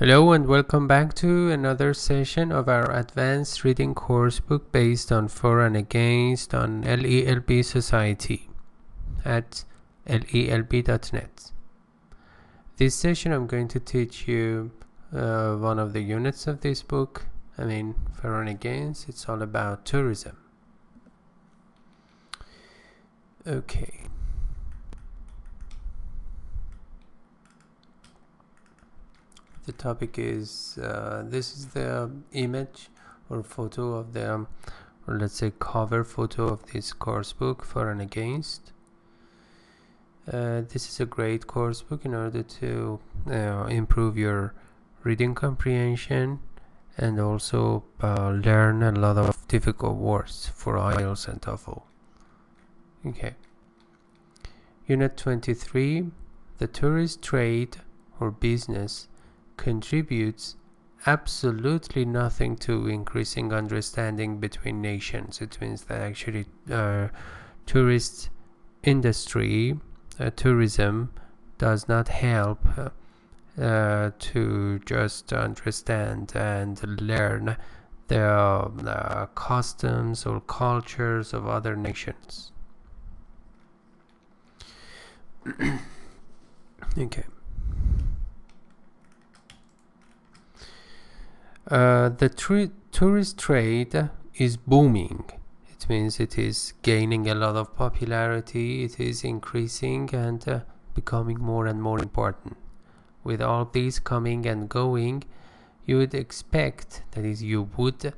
Hello and welcome back to another session of our advanced reading course book based on For and Against on LELB Society at lelb.net. This session I'm going to teach you one of the units of this book. For and Against, it's all about tourism. Okay. The topic is this is the image or photo of the, or let's say cover photo of this course book, For and Against. This is a great course book in order to improve your reading comprehension and also learn a lot of difficult words for IELTS and TOEFL. Okay. Unit 23. The tourist trade or business contributes absolutely nothing to increasing understanding between nations. It means that actually tourist industry, tourism does not help to just understand and learn the customs or cultures of other nations. Okay. The tourist trade is booming. It means it is gaining a lot of popularity, it is increasing and becoming more and more important. With all these coming and going, you would expect, that is, you would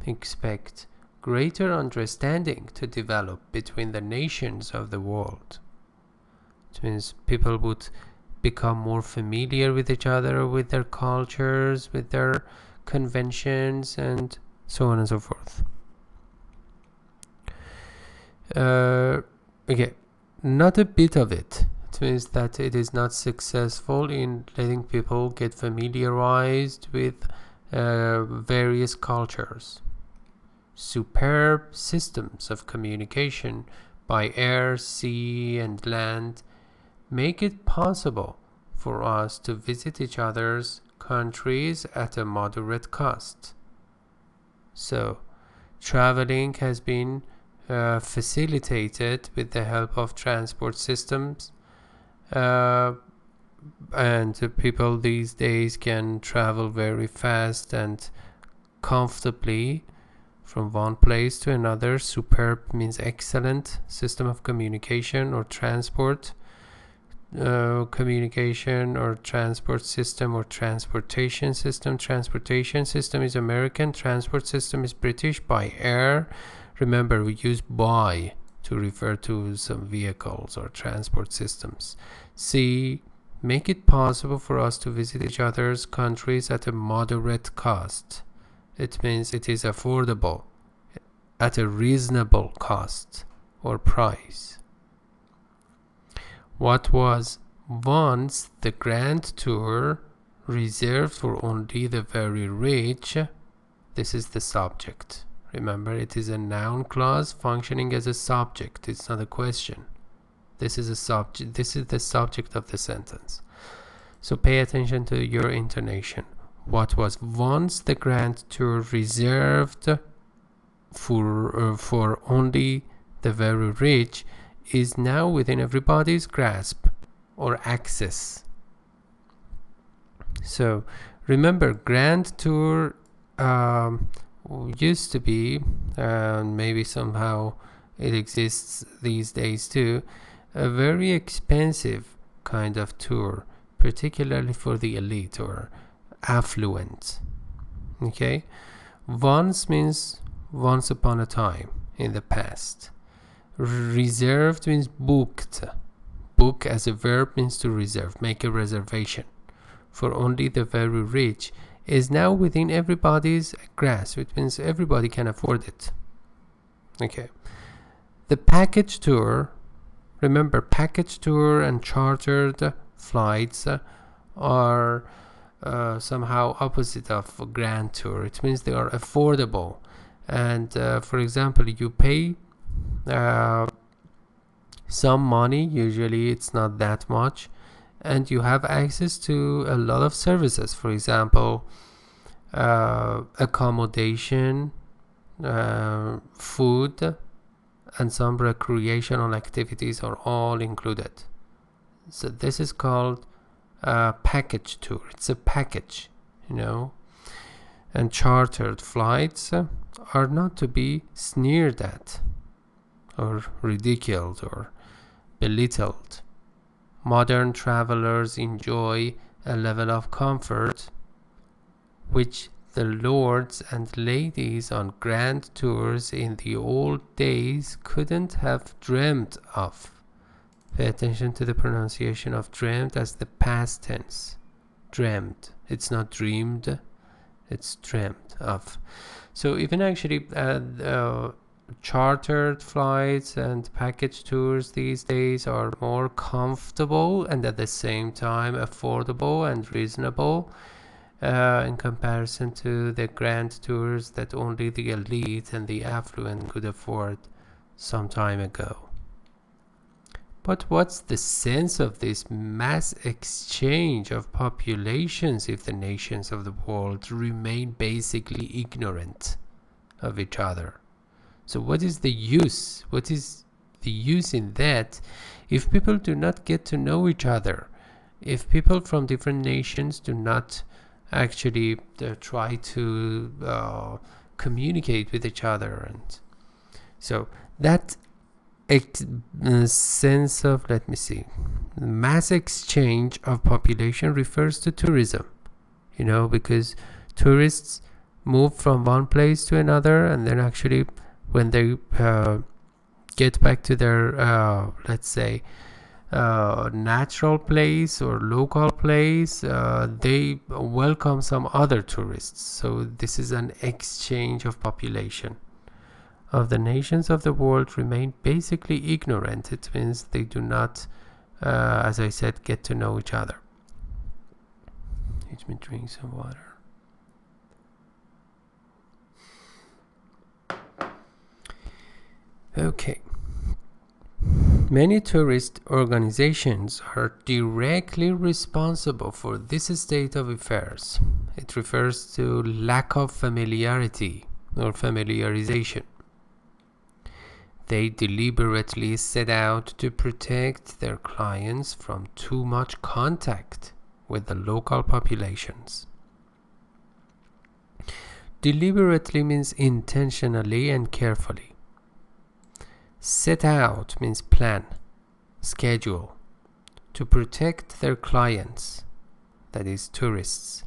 expect greater understanding to develop between the nations of the world. It means people would become more familiar with each other, with their cultures, with their conventions, and so on and so forth. Okay, not a bit of it. It means that it is not successful in letting people get familiarized with various cultures. Superb systems of communication by air, sea, and land make it possible for us to visit each other's countries at a moderate cost. So, traveling has been facilitated with the help of transport systems, and people these days can travel very fast and comfortably from one place to another. Superb means excellent system of communication or transport. Communication or transport system or transportation system. Transportation system is American, transport system is British. By air, remember we use by to refer to some vehicles or transport systems. Sea, make it possible for us to visit each other's countries at a moderate cost. It means it is affordable at a reasonable cost or price. What was once the grand tour reserved for only the very rich, this is the subject. Remember, it is a noun clause functioning as a subject. It's not a question. This is a subject. This is the subject of the sentence. So pay attention to your intonation. What was once the grand tour reserved for only the very rich is now within everybody's grasp or access. So remember, grand tour used to be, and maybe somehow it exists these days too, a very expensive kind of tour, particularly for the elite or affluent. Okay, once means once upon a time, in the past. Reserved means booked. Book as a verb means to reserve, make a reservation. For only the very rich is now within everybody's grasp. It means everybody can afford it. Okay. The package tour, remember, package tour and chartered flights are somehow opposite of grand tour. It means they are affordable. And for example, you pay some money, usually it's not that much, and you have access to a lot of services. For example, accommodation, food, and some recreational activities are all included. So this is called a package tour. It's a package, you know. And chartered flights are not to be sneered at or ridiculed or belittled. Modern travelers enjoy a level of comfort which the lords and ladies on grand tours in the old days couldn't have dreamt of. Pay attention to the pronunciation of dreamt as the past tense. Dreamt. It's not dreamed, it's dreamt of. So even actually chartered flights and package tours these days are more comfortable and at the same time affordable and reasonable in comparison to the grand tours that only the elite and the affluent could afford some time ago. But what's the sense of this mass exchange of populations if the nations of the world remain basically ignorant of each other? So what is the use? What is the use in that if people do not get to know each other? If people from different nations do not actually try to communicate with each other? And so that sense of, let me see, mass exchange of population refers to tourism, you know, because tourists move from one place to another, and then actually when they get back to their let's say natural place or local place, they welcome some other tourists. So this is an exchange of population. Of the nations of the world remain basically ignorant. It means they do not, as I said, get to know each other. Let me drink some water. Okay. Many tourist organizations are directly responsible for this state of affairs. It refers to lack of familiarity or familiarization. They deliberately set out to protect their clients from too much contact with the local populations. Deliberately means intentionally and carefully. Set out means plan, schedule, to protect their clients, that is tourists,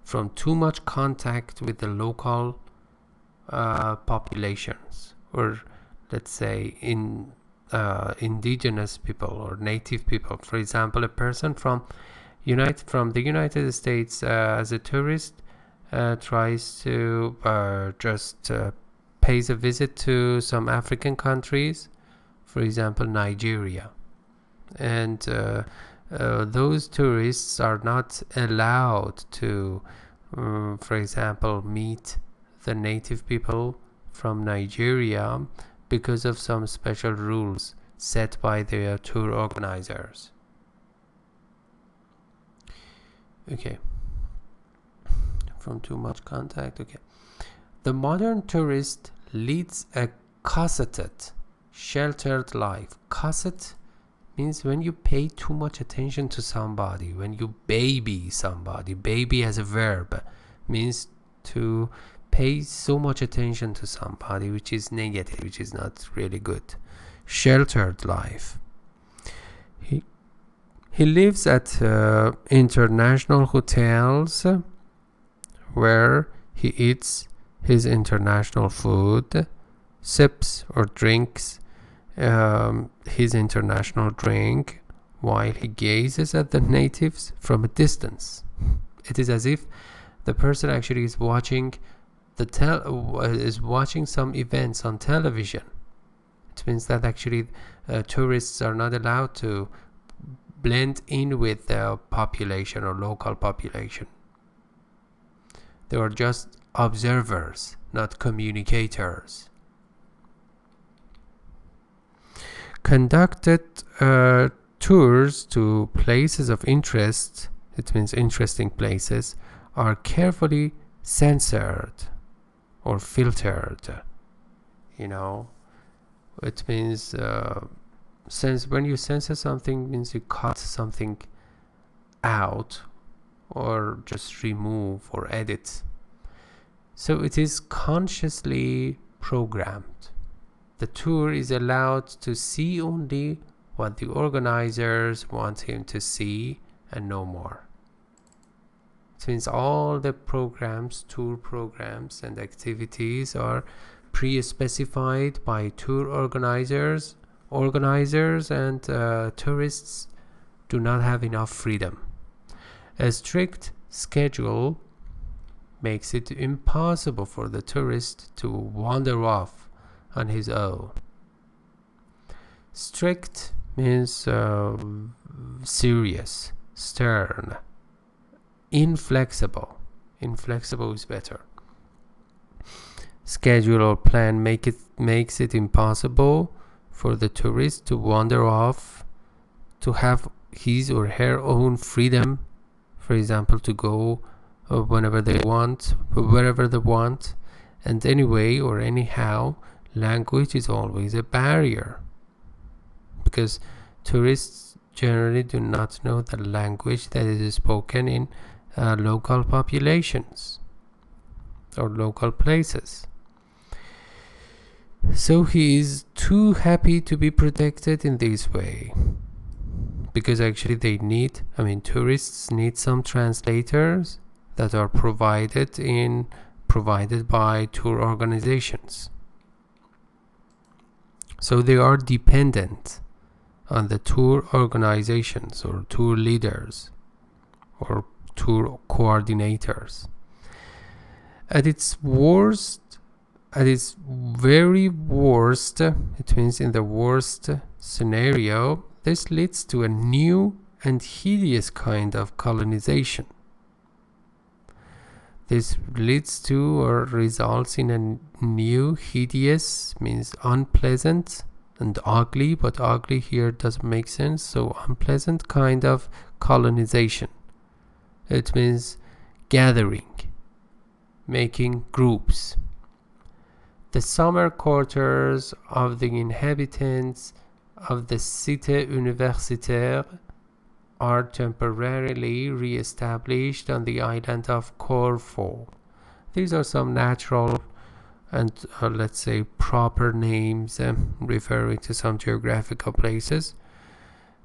from too much contact with the local populations, or let's say indigenous people or native people. For example, a person from the United States as a tourist tries to just pays a visit to some African countries, for example Nigeria, and those tourists are not allowed to for example meet the native people from Nigeria because of some special rules set by their tour organizers. Okay, from too much contact. Okay, the modern tourist leads a cosseted, sheltered life. Cosset means when you pay too much attention to somebody, when you baby somebody. Baby as a verb means to pay so much attention to somebody, which is negative, which is not really good. Sheltered life. He lives at international hotels where he eats his international food, sips or drinks his international drink while he gazes at the natives from a distance. It is as if the person actually is watching watching some events on television. It means that actually tourists are not allowed to blend in with the population or local population. They are just observers, not communicators. Conducted Tours to places of interest, it means interesting places, are carefully censored or filtered. You know, it means when you censor something, means you cut something out or just remove or edit. So it is consciously programmed. The tour is allowed to see only what the organizers want him to see and no more. It means all the programs, tour programs and activities are pre-specified by tour organizers, and tourists do not have enough freedom. A strict schedule makes it impossible for the tourist to wander off on his own. Strict means serious, stern, inflexible. Inflexible is better. Schedule or plan makes it impossible for the tourist to wander off, to have his or her own freedom, for example, to go whenever they want, wherever they want, and anyway or anyhow. Language is always a barrier, because tourists generally do not know the language that is spoken in local populations or local places. So he is too happy to be protected in this way, because actually tourists need some translators that are provided by tour organizations. So they are dependent on the tour organizations or tour leaders or tour coordinators. At its very worst, it means in the worst scenario, this leads to a new and hideous kind of colonization. This leads to or results in a new, hideous means unpleasant and ugly, but ugly here doesn't make sense, so unpleasant kind of colonization. It means gathering, making groups. The summer quarters of the inhabitants of the Cité Universitaire are temporarily re-established on the island of Corfu. These are some natural and let's say proper names referring to some geographical places.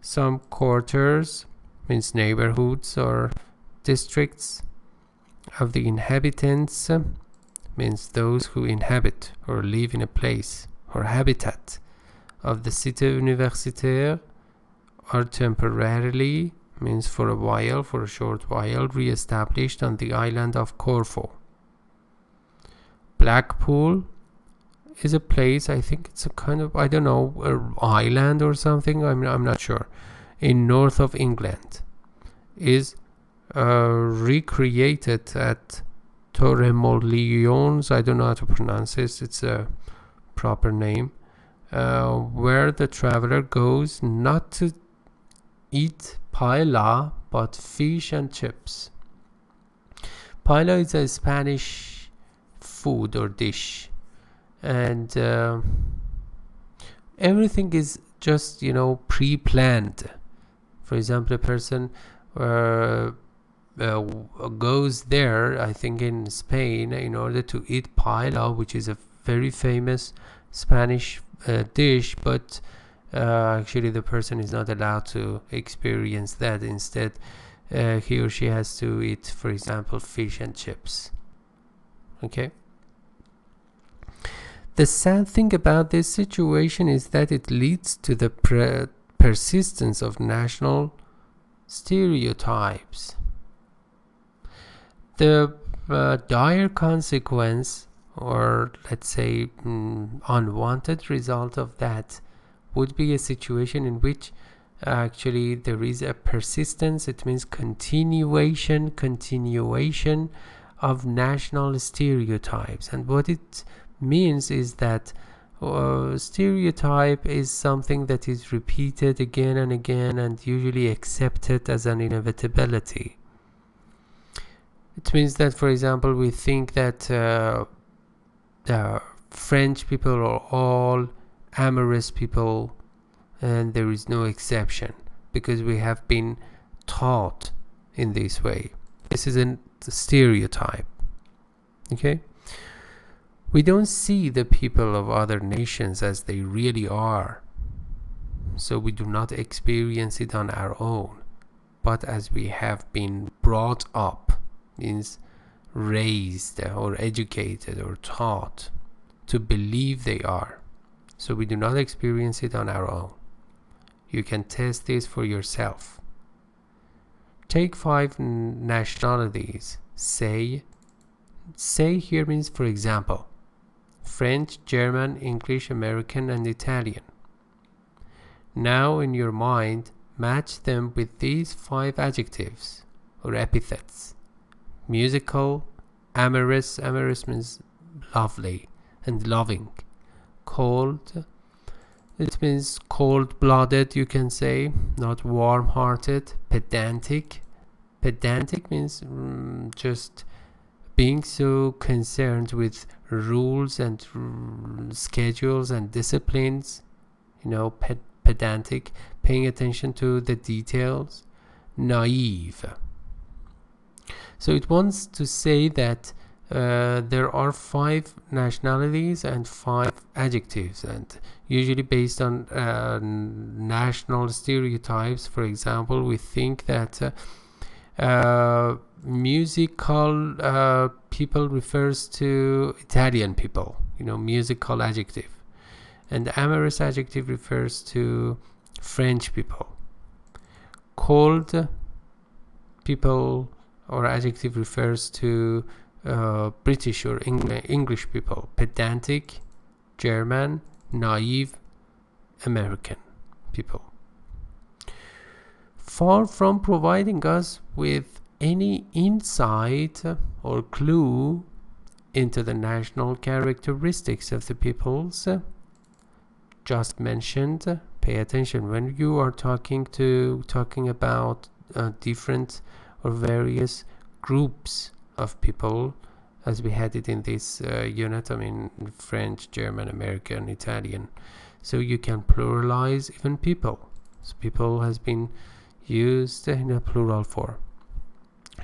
Some quarters means neighborhoods or districts of the inhabitants, means those who inhabit or live in a place or habitat of the Cité Universitaire, are temporarily, means for a while, for a short while, re-established on the island of Corfu. Blackpool is a place, I think it's a kind of, an island or something, I'm not sure, in north of England, is recreated at Torremolinos, I don't know how to pronounce this, it's a proper name, where the traveler goes not to eat paella but fish and chips. Paella is a Spanish food or dish, and everything is just pre-planned. For example, a person goes there, I think in Spain, in order to eat paella, which is a very famous Spanish dish, but actually the person is not allowed to experience that. Instead, he or she has to eat, for example, fish and chips. Okay. The sad thing about this situation is that it leads to the persistence of national stereotypes. The dire consequence, or let's say unwanted result of that, would be a situation in which actually there is a persistence. It means continuation of national stereotypes. And what it means is that Stereotype is something that is repeated again and again and usually accepted as an inevitability. It means that, for example, we think that the French people are all amorous people, and there is no exception because we have been taught in this way. This is a stereotype. Okay? We don't see the people of other nations as they really are, so we do not experience it on our own, but as we have been brought up, means raised or educated or taught to believe they are. So we do not experience it on our own. You can test this for yourself. Take 5 nationalities. Say here means, for example, French, German, English, American, and Italian. Now in your mind, match them with these 5 adjectives or epithets. Musical, amorous means lovely and loving. Cold, it means cold-blooded, you can say, not warm-hearted. Pedantic means just being so concerned with rules and schedules and disciplines, pedantic, paying attention to the details. Naive. So it wants to say that there are 5 nationalities and 5 adjectives, and usually based on national stereotypes. For example, we think that musical people refers to Italian people, musical adjective, and amorous adjective refers to French people. Cold people or adjective refers to British or English people. Pedantic, German. Naive, American people. Far from providing us with any insight or clue into the national characteristics of the peoples just mentioned, pay attention when you are talking about different or various groups of people, as we had it in this unit. I mean, French, German, American, Italian. So you can pluralize even people. So people has been used in a plural form.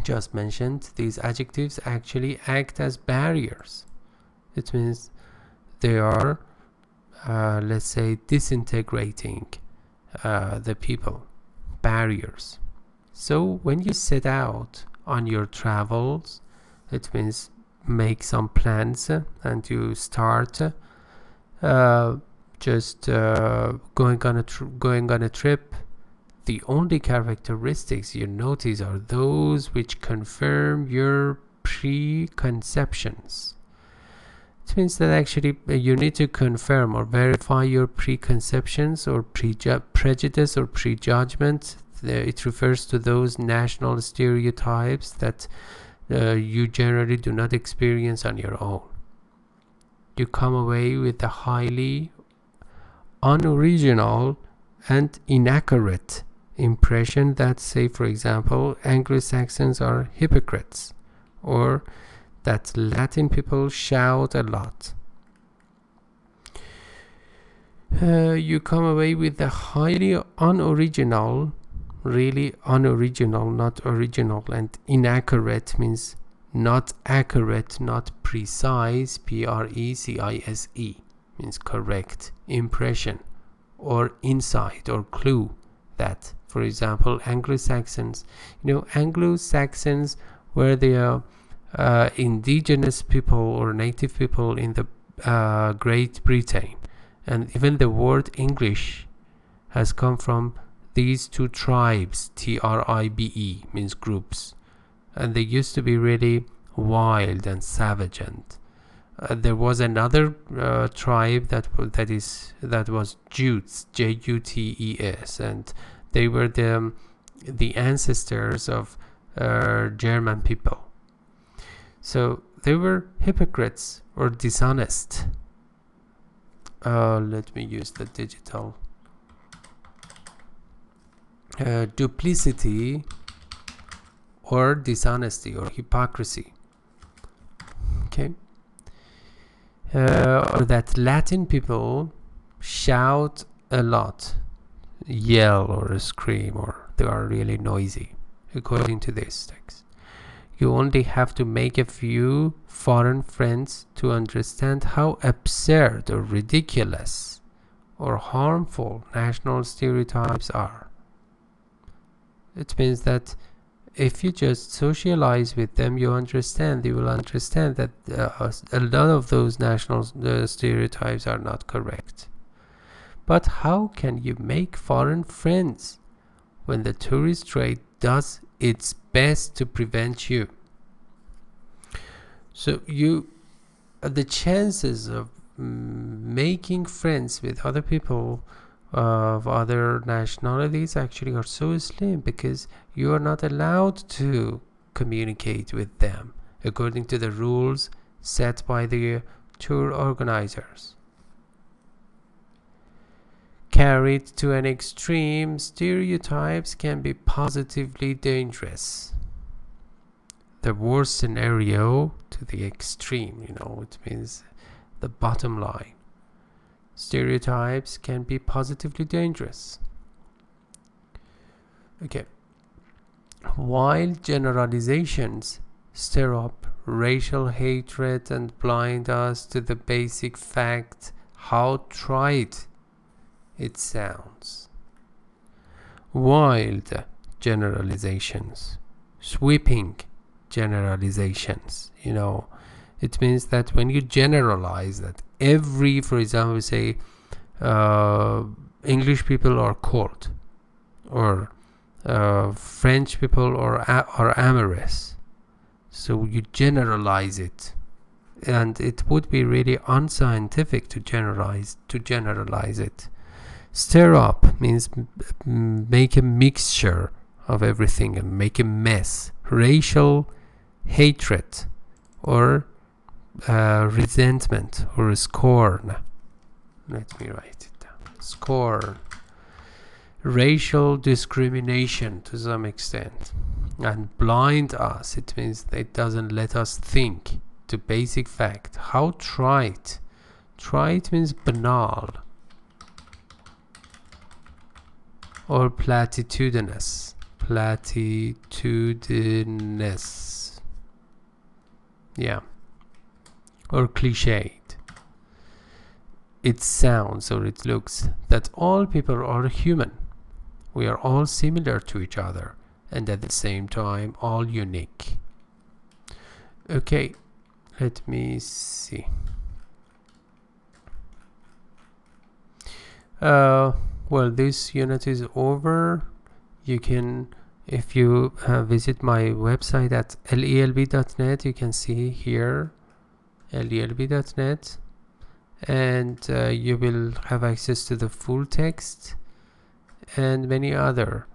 Just mentioned, these adjectives actually act as barriers. It means they are, let's say, disintegrating the people. Barriers. So when you set out on your travels, it means make some plans and you start just going on a trip. The only characteristics you notice are those which confirm your preconceptions. It means that actually you need to confirm or verify your preconceptions or prejudice or prejudgment. It refers to those national stereotypes that you generally do not experience on your own. You come away with a highly unoriginal and inaccurate impression that, say, for example, Anglo-Saxons are hypocrites, or that Latin people shout a lot. You come away with a highly unoriginal, really unoriginal, not original, and inaccurate means not accurate, not precise, precise, means correct, impression or insight or clue that, for example, Anglo-Saxons, Anglo-Saxons were the indigenous people or native people in the Great Britain, and even the word English has come from these 2 tribes. TRIBE means groups, and they used to be really wild and savage. And there was another tribe that was Jutes, Jutes, and they were the ancestors of German people. So they were hypocrites or dishonest. let me use the digital. Duplicity or dishonesty or hypocrisy. Okay. Or that Latin people shout a lot, yell or scream, or they are really noisy, according to this text. You only have to make a few foreign friends to understand how absurd or ridiculous or harmful national stereotypes are. It means that if you just socialize with them, you will understand that a lot of those national stereotypes are not correct. But how can you make foreign friends when the tourist trade does its best to prevent you? So the chances of making friends with other people of other nationalities actually are so slim, because you are not allowed to communicate with them according to the rules set by the tour organizers. Carried to an extreme, stereotypes can be positively dangerous. The worst scenario to the extreme, it means the bottom line. Stereotypes can be positively dangerous. Okay. While generalizations stir up racial hatred and blind us to the basic fact how trite it sounds. Wild generalizations, sweeping generalizations, it means that when you generalize that for example, say English people are cold, or French people are amorous, so you generalize it, and it would be really unscientific to generalize it. Stir up means make a mixture of everything and make a mess. Racial hatred or resentment or scorn. Let me write it down. Scorn. Racial discrimination to some extent. And blind us. It means it doesn't let us think to basic fact. How trite. Trite means banal. Or platitudinous. Platitudinous. Yeah. Or cliched. It sounds or it looks that all people are human. We are all similar to each other, and at the same time all unique. Okay, let me see. Well, this unit is over. You can, if you visit my website at lelb.net, you can see here lelb.net, and you will have access to the full text and many other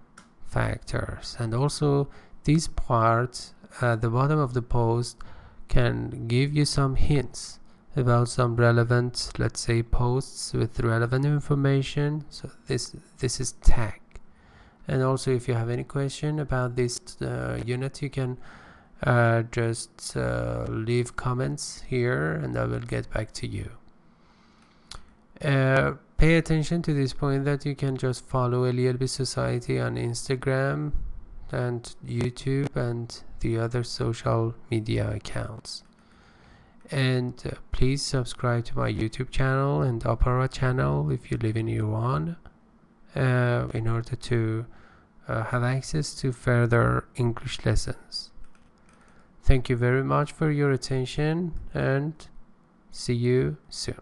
factors. And also this part at the bottom of the post can give you some hints about some relevant, let's say, posts with relevant information. So this is tag. And also if you have any question about this unit, you can just leave comments here and I will get back to you. Pay attention to this point that you can just follow LELB Society on Instagram and YouTube and the other social media accounts. And please subscribe to my YouTube channel and Opera channel if you live in Iran, in order to have access to further English lessons. Thank you very much for your attention, and see you soon.